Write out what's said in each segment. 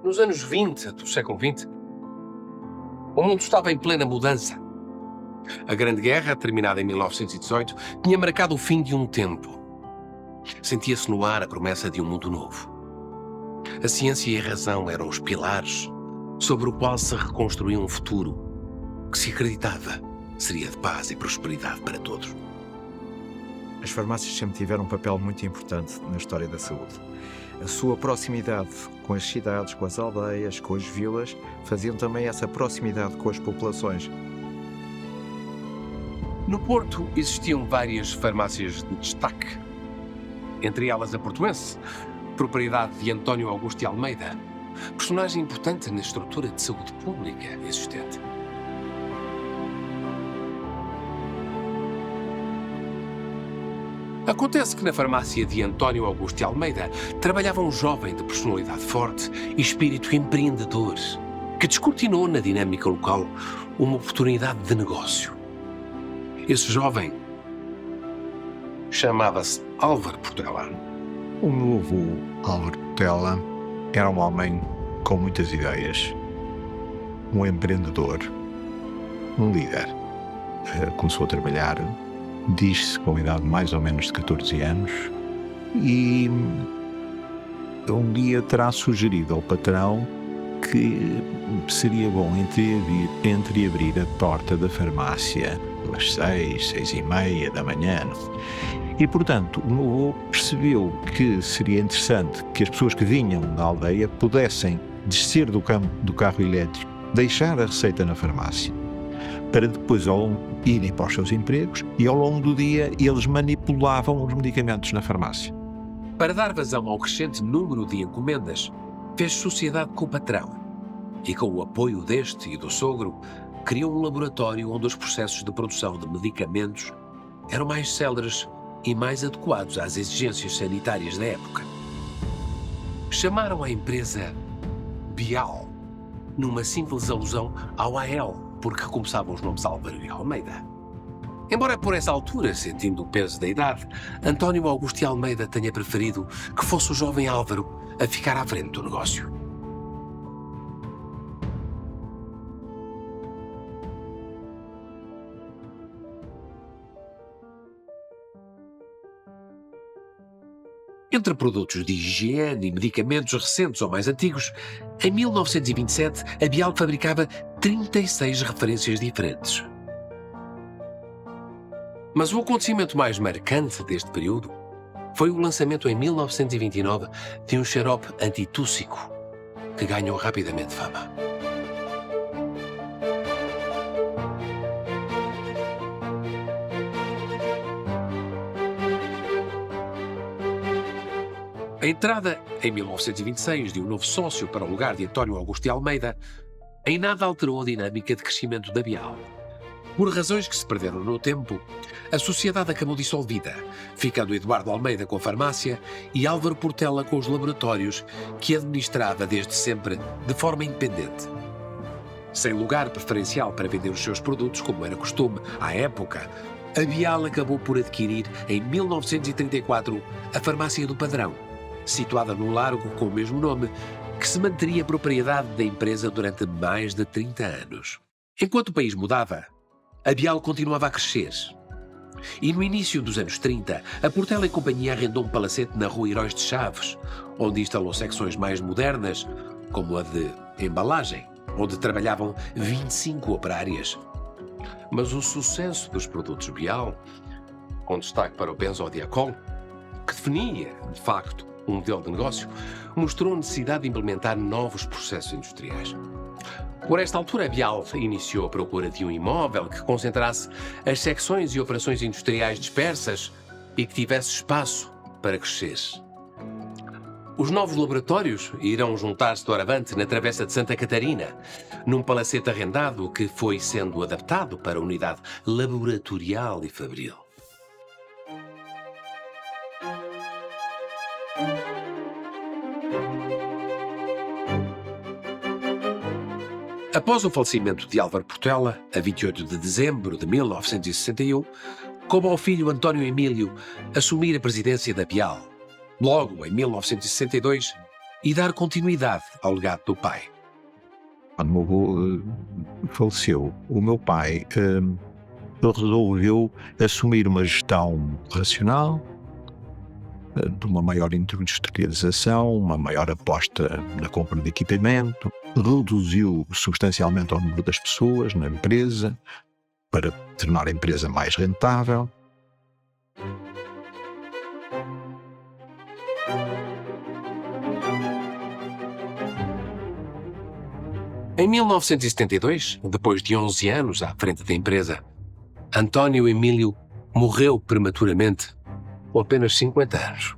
Nos anos 20 do século XX, o mundo estava em plena mudança. A Grande Guerra, terminada em 1918, tinha marcado o fim de um tempo. Sentia-se no ar a promessa de um mundo novo. A ciência e a razão eram os pilares sobre o qual se reconstruía um futuro que se acreditava seria de paz e prosperidade para todos. As farmácias sempre tiveram um papel muito importante na história da saúde. A sua proximidade com as cidades, com as aldeias, com as vilas, faziam também essa proximidade com as populações. No Porto existiam várias farmácias de destaque, entre elas a Portuense, propriedade de António Augusto de Almeida, personagem importante na estrutura de saúde pública existente. Acontece que na farmácia de António Augusto de Almeida trabalhava um jovem de personalidade forte e espírito empreendedor, que descortinou na dinâmica local uma oportunidade de negócio. Esse jovem chamava-se Álvaro Portela. O novo Álvaro Portela era um homem com muitas ideias, um empreendedor, um líder. Começou a trabalhar, diz-se com a idade mais ou menos de 14 anos, e um dia terá sugerido ao patrão que seria bom entreabrir a porta da farmácia às 6h30 da manhã. E, portanto, o meu avô percebeu que seria interessante que as pessoas que vinham da aldeia pudessem descer do carro elétrico, deixar a receita na farmácia, para depois irem para os seus empregos, e ao longo do dia eles manipulavam os medicamentos na farmácia. Para dar vazão ao crescente número de encomendas, fez sociedade com o patrão e, com o apoio deste e do sogro, criou um laboratório onde os processos de produção de medicamentos eram mais céleres e mais adequados às exigências sanitárias da época. Chamaram a empresa Bial, numa simples alusão ao AL, porque começavam os nomes Álvaro e Almeida. Embora por essa altura, sentindo o peso da idade, António Augusto de Almeida tenha preferido que fosse o jovem Álvaro a ficar à frente do negócio. Entre produtos de higiene e medicamentos recentes ou mais antigos, em 1927 a Bial fabricava 36 referências diferentes. Mas o acontecimento mais marcante deste período foi o lançamento em 1929 de um xarope antitússico que ganhou rapidamente fama. A entrada, em 1926, de um novo sócio para o lugar de António Augusto de Almeida em nada alterou a dinâmica de crescimento da Bial. Por razões que se perderam no tempo, a sociedade acabou dissolvida, ficando Eduardo Almeida com a farmácia e Álvaro Portela com os laboratórios, que administrava desde sempre de forma independente. Sem lugar preferencial para vender os seus produtos, como era costume à época, a Bial acabou por adquirir, em 1934, a farmácia do Padrão, situada num largo com o mesmo nome, que se manteria propriedade da empresa durante mais de 30 anos. Enquanto o país mudava, a Bial continuava a crescer. E no início dos anos 30, a Portela e Companhia arrendou um palacete na Rua Heróis de Chaves, onde instalou secções mais modernas, como a de embalagem, onde trabalhavam 25 operárias. Mas o sucesso dos produtos Bial, com destaque para o benzodiazol, que definia, de facto, um modelo de negócio, mostrou a necessidade de implementar novos processos industriais. Por esta altura, a Bial iniciou a procura de um imóvel que concentrasse as secções e operações industriais dispersas e que tivesse espaço para crescer. Os novos laboratórios irão juntar-se doravante na Travessa de Santa Catarina, num palacete arrendado que foi sendo adaptado para a unidade laboratorial e fabril. Após o falecimento de Álvaro Portela, a 28 de dezembro de 1961, coube ao filho António Emílio assumir a presidência da Bial. Logo, em 1962, e dar continuidade ao legado do pai. Quando o meu avô faleceu, o meu pai ele resolveu assumir uma gestão racional, de uma maior industrialização, uma maior aposta na compra de equipamento, reduziu substancialmente o número das pessoas na empresa para tornar a empresa mais rentável. Em 1972, depois de 11 anos à frente da empresa, António Emílio morreu prematuramente com apenas 50 anos.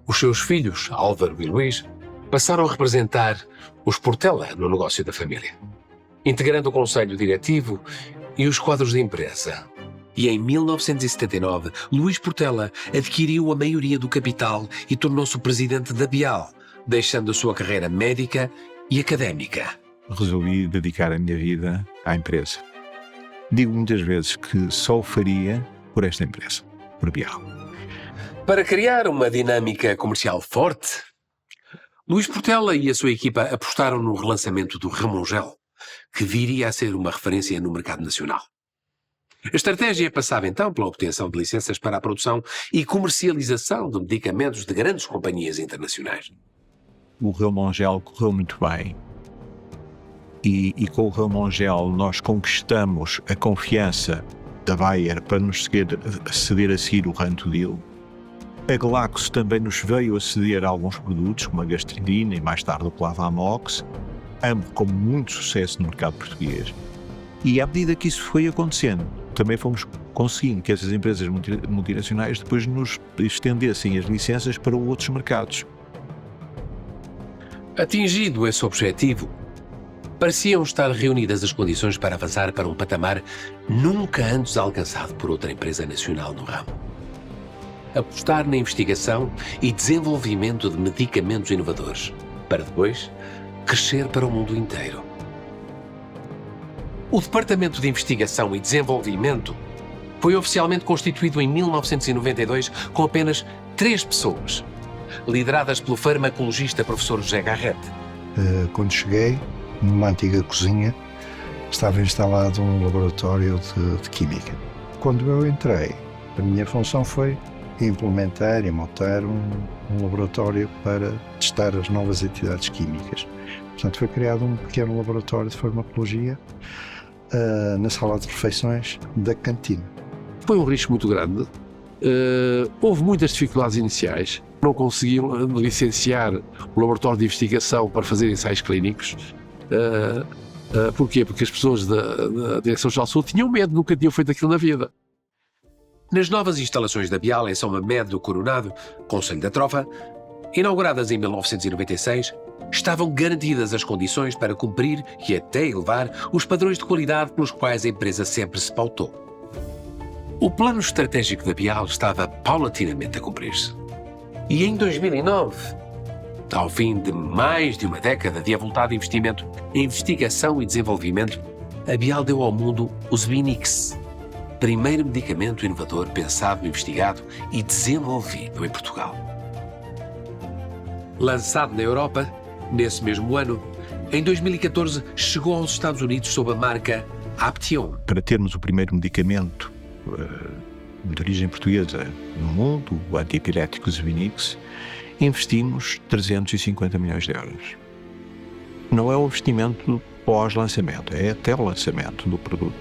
Os seus filhos, Álvaro e Luís, passaram a representar os Portela no negócio da família, integrando o conselho diretivo e os quadros da empresa. E em 1979, Luís Portela adquiriu a maioria do capital e tornou-se o presidente da Bial, deixando a sua carreira médica e académica. Resolvi dedicar a minha vida à empresa. Digo muitas vezes que só o faria por esta empresa, por Bial. Para criar uma dinâmica comercial forte, Luís Portela e a sua equipa apostaram no relançamento do Ramongel, que viria a ser uma referência no mercado nacional. A estratégia passava então pela obtenção de licenças para a produção e comercialização de medicamentos de grandes companhias internacionais. O Ramongel correu muito bem e com o Ramongel nós conquistamos a confiança da Bayer para nos ceder a seguir o Rantodil. A Glaxo também nos veio a ceder alguns produtos, como a Gastridina e mais tarde o Plavamox, ambos com muito sucesso no mercado português. E à medida que isso foi acontecendo, também fomos conseguindo que essas empresas multinacionais depois nos estendessem as licenças para outros mercados. Atingido esse objetivo, pareciam estar reunidas as condições para avançar para um patamar nunca antes alcançado por outra empresa nacional no ramo. Apostar na investigação e desenvolvimento de medicamentos inovadores, para depois crescer para o mundo inteiro. O Departamento de Investigação e Desenvolvimento foi oficialmente constituído em 1992 com apenas 3 pessoas, lideradas pelo farmacologista professor José Garrett. Quando cheguei, numa antiga cozinha, estava instalado um laboratório de química. Quando eu entrei, a minha função foi implementar e montar um laboratório para testar as novas entidades químicas. Portanto, foi criado um pequeno laboratório de farmacologia na sala de refeições da cantina. Foi um risco muito grande. Houve muitas dificuldades iniciais. Não conseguiam licenciar o laboratório de investigação para fazer ensaios clínicos. Porquê? Porque as pessoas da Direção-Geral de Saúde tinham medo, nunca tinham feito aquilo na vida. Nas novas instalações da Bial em São Mamed do Coronado, Conselho da Trova, inauguradas em 1996, estavam garantidas as condições para cumprir e até elevar os padrões de qualidade pelos quais a empresa sempre se pautou. O plano estratégico da Bial estava paulatinamente a cumprir-se. E em 2009, ao fim de mais de uma década de avultado investimento em investigação e desenvolvimento, a Bial deu ao mundo o Zbinix, primeiro medicamento inovador pensado, investigado e desenvolvido em Portugal. Lançado na Europa, nesse mesmo ano, em 2014, chegou aos Estados Unidos sob a marca Aption. Para termos o primeiro medicamento de origem portuguesa no mundo, o antiepilético Zbinix, investimos 350 milhões de euros. Não é um investimento pós-lançamento, é até o lançamento do produto.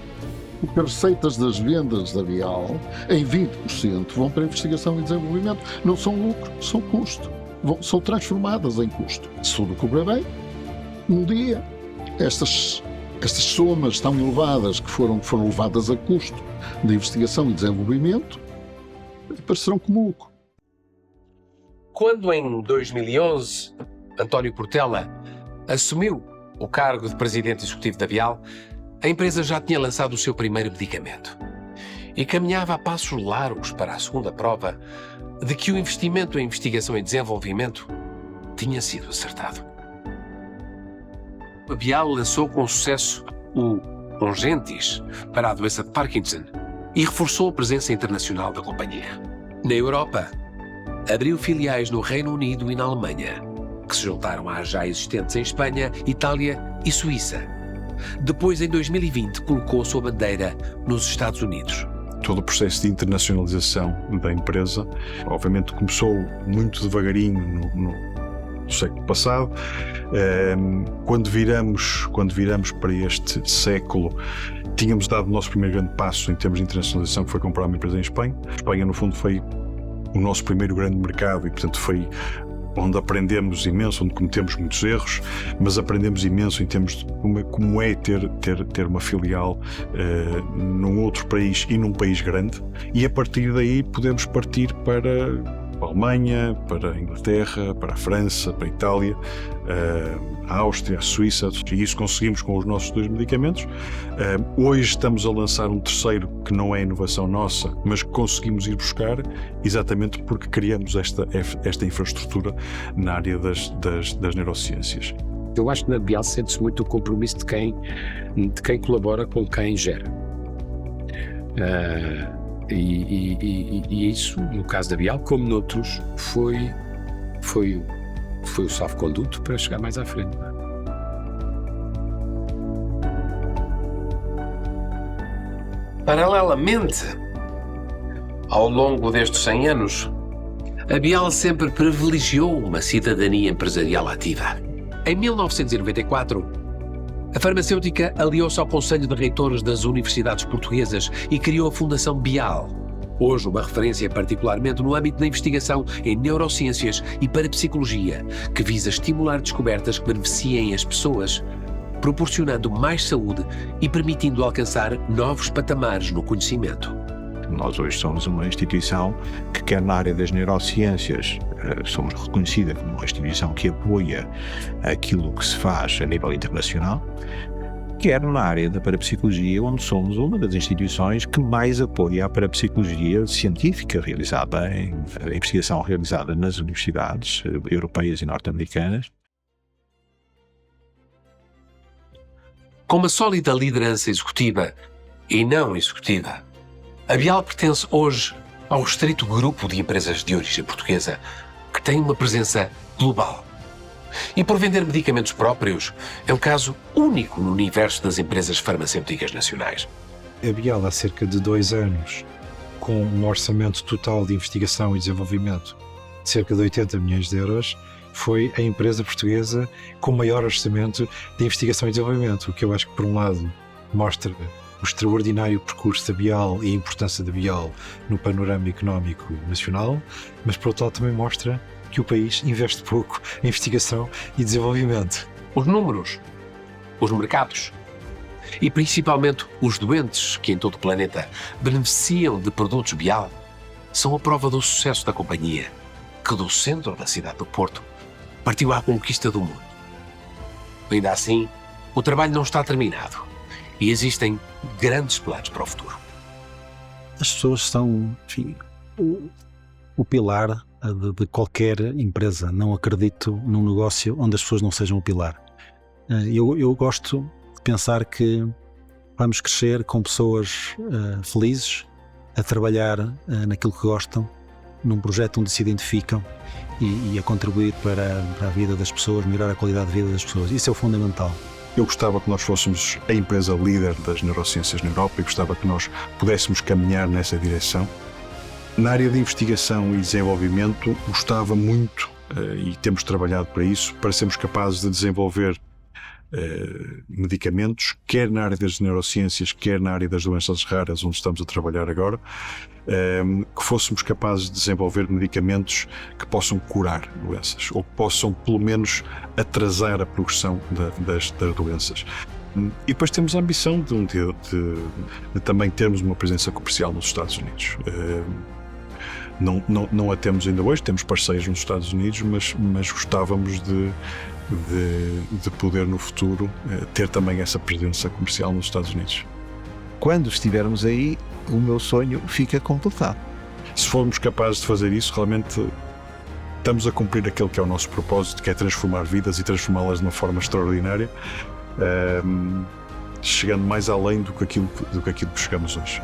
Porque as receitas das vendas da Bial, em 20%, vão para investigação e desenvolvimento. Não são lucro, são custo. São transformadas em custo. Se tudo correr bem, um dia, estas somas tão elevadas que foram levadas a custo de investigação e desenvolvimento, aparecerão como lucro. Quando, em 2011, António Portela assumiu o cargo de presidente executivo da Bial, a empresa já tinha lançado o seu primeiro medicamento e caminhava a passos largos para a segunda prova de que o investimento em investigação e desenvolvimento tinha sido acertado. A Bial lançou com sucesso o Ongentys para a doença de Parkinson e reforçou a presença internacional da companhia. Na Europa, abriu filiais no Reino Unido e na Alemanha, que se juntaram às já existentes em Espanha, Itália e Suíça. Depois, em 2020, colocou a sua bandeira nos Estados Unidos. Todo o processo de internacionalização da empresa, obviamente, começou muito devagarinho no século passado. Quando viramos para este século, tínhamos dado o nosso primeiro grande passo em termos de internacionalização, que foi comprar uma empresa em Espanha. A Espanha, no fundo, foi o nosso primeiro grande mercado e, portanto, foi onde aprendemos imenso, onde cometemos muitos erros, mas aprendemos imenso em termos de como é ter uma filial num outro país e num país grande, e a partir daí podemos partir para a Alemanha, para a Inglaterra, para a França, para a Itália, a Áustria, a Suíça, e isso conseguimos com os nossos 2 medicamentos. Hoje estamos a lançar um terceiro que não é inovação nossa, mas que conseguimos ir buscar exatamente porque criamos esta infraestrutura na área das neurociências. Eu acho que na Bial sente-se muito o compromisso de quem colabora com quem gera. E isso, no caso da Bial, como noutros, foi o salvo-conduto para chegar mais à frente. Paralelamente, ao longo destes 100 anos, a Bial sempre privilegiou uma cidadania empresarial ativa. Em 1994, a farmacêutica aliou-se ao Conselho de Reitores das Universidades Portuguesas e criou a Fundação Bial, hoje uma referência particularmente no âmbito da investigação em neurociências e parapsicologia, que visa estimular descobertas que beneficiem as pessoas, proporcionando mais saúde e permitindo alcançar novos patamares no conhecimento. Nós hoje somos uma instituição que, quer na área das neurociências, somos reconhecida como uma instituição que apoia aquilo que se faz a nível internacional, quer na área da parapsicologia, onde somos uma das instituições que mais apoia a parapsicologia científica realizada, a investigação realizada nas universidades europeias e norte-americanas. Com uma sólida liderança executiva e não executiva, a Bial pertence hoje ao restrito grupo de empresas de origem portuguesa que tem uma presença global. E por vender medicamentos próprios, é um caso único no universo das empresas farmacêuticas nacionais. A Bial, há cerca de 2 anos, com um orçamento total de investigação e desenvolvimento de cerca de 80 milhões de euros, foi a empresa portuguesa com maior orçamento de investigação e desenvolvimento, o que eu acho que, por um lado, mostra o extraordinário percurso da Bial e a importância da Bial no panorama económico nacional, mas, por outro lado, também mostra que o país investe pouco em investigação e desenvolvimento. Os números, os mercados e principalmente os doentes que em todo o planeta beneficiam de produtos Bial são a prova do sucesso da companhia, que do centro da cidade do Porto partiu à conquista do mundo. Ainda assim, o trabalho não está terminado e existem grandes planos para o futuro. As pessoas são, enfim, o pilar de qualquer empresa. Não acredito num negócio onde as pessoas não sejam o pilar. Eu gosto de pensar que vamos crescer com pessoas felizes, a trabalhar naquilo que gostam, num projeto onde se identificam e a contribuir para a vida das pessoas, melhorar a qualidade de vida das pessoas. Isso é o fundamental. Eu gostava que nós fôssemos a empresa líder das neurociências na Europa e gostava que nós pudéssemos caminhar nessa direção. Na área de investigação e desenvolvimento, gostava muito, e temos trabalhado para isso, para sermos capazes de desenvolver medicamentos, quer na área das neurociências, quer na área das doenças raras, onde estamos a trabalhar agora, que fôssemos capazes de desenvolver medicamentos que possam curar doenças, ou que possam, pelo menos, atrasar a progressão das doenças. E depois temos a ambição de também termos uma presença comercial nos Estados Unidos. Não a temos ainda hoje, temos parceiros nos Estados Unidos, mas gostávamos de poder no futuro ter também essa presença comercial nos Estados Unidos. Quando estivermos aí, o meu sonho fica completado. Se formos capazes de fazer isso, realmente estamos a cumprir aquele que é o nosso propósito, que é transformar vidas e transformá-las de uma forma extraordinária, chegando mais além do que aquilo que chegamos hoje.